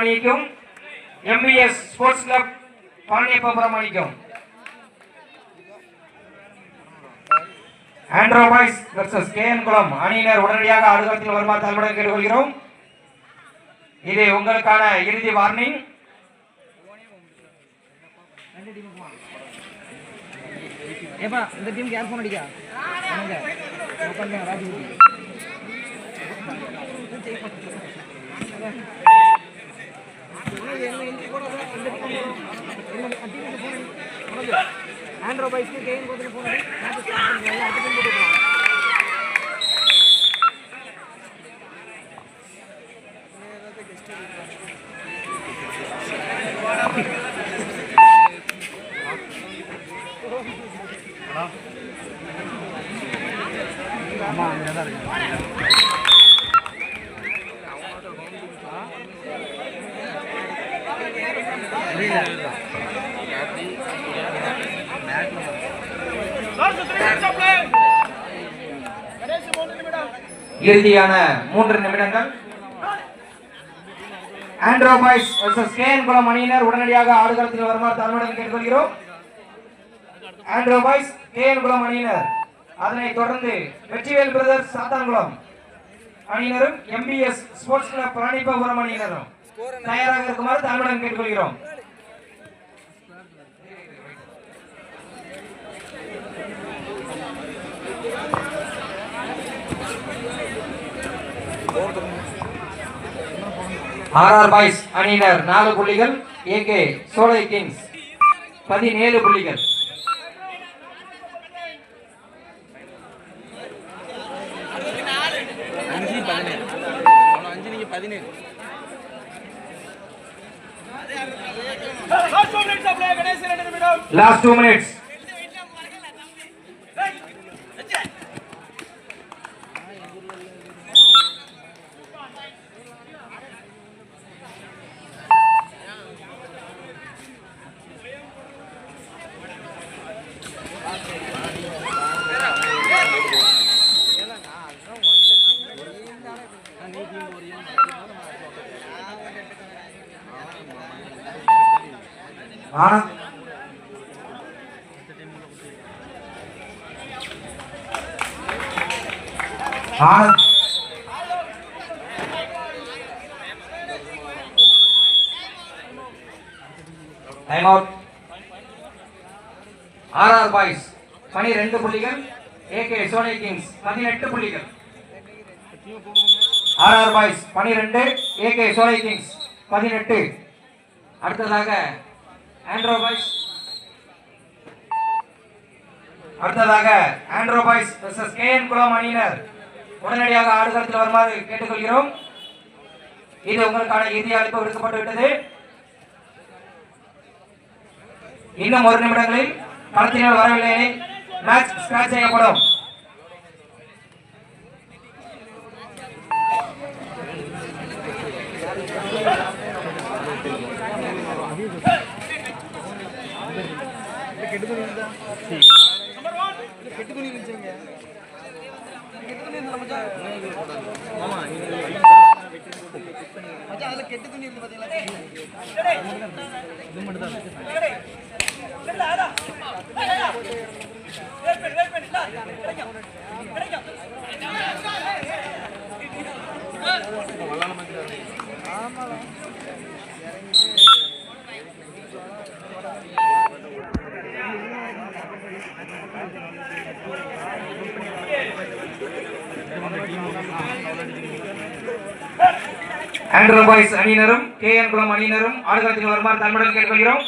அணிக்கும் MBS sports club Palaniappapuram அணிக்கும் Andro boys versus KN குளம் அணியினர் உடனடியாக ஆடுகளத்தில் வருமாறு தாழ்மையுடன் கேட்டுக்கொள்கிறோம். இது உங்களுக்கான இறுதி வார்னிங். இந்த டீமுக்கு யார் போன் அடிக்கா ஆண்ட்ரோ பாய்ஸ்க்கு கேஎன் கோத்தில் போன் இறுதியான 3 நிமிடங்கள். ஆண்ட்ரோ பாய்ஸ் வெர்சஸ் கேஎன் குளம் அணியினர் உடனடியாக ஆடுகளத்தில் வருமாறு தாழ்மையுடன் கேட்டுக்கொள்கிறோம். ஆண்ட்ரோ பாய்ஸ் கேஎன் குளம் அணியினர், அதனைத் தொடர்ந்து வெற்றிவேல் பிரதர்ஸ் சாத்தான்குளம் அணியினரும் எம்பிஎஸ் ஸ்போர்ட்ஸ் கிளப் பழனியப்பபுரம் அணியினரும் தயாராக இருக்குமாறு தாழ்மையுடன் கேட்டுக்கொள்கிறோம். ஆர்ஆர் பாய்ஸ் அணியினர் 4 புள்ளிகள், ஏகே சோலை கிங்ஸ் 17 புள்ளிகள். Last 2 minutes. Anand Anand time out. RR boys 12 புள்ளிகள், ஏகே சோலை கிங்ஸ் 18 புள்ளிகள். RR boys 12, AK Solai kings 18. அடுத்ததாக ஆண்ட்ரோ பாய்ஸ் வெர்சஸ் கேஎன் குளம் அணியினர் உடனடியாக ஆடுகளத்தில் வருமாறு கேட்டுக்கொள்கிறோம். இது உங்களுக்கான இறுதி அழைப்பு விடுக்கப்பட்டு விட்டது. இன்னும் 1 நிமிடங்களில் களத்தினர் வரவில்லை, மேட்ச் ஸ்கிராட்ச் செய்யப்படும். ஆண்ட்ரோ பாய்ஸ் அணியினரும் கேஎன் குளம் அணியினரும் ஆடுகளத்தில் வருமாறு தாழ்மையுடன் கேட்டுக்கொள்கிறோம்.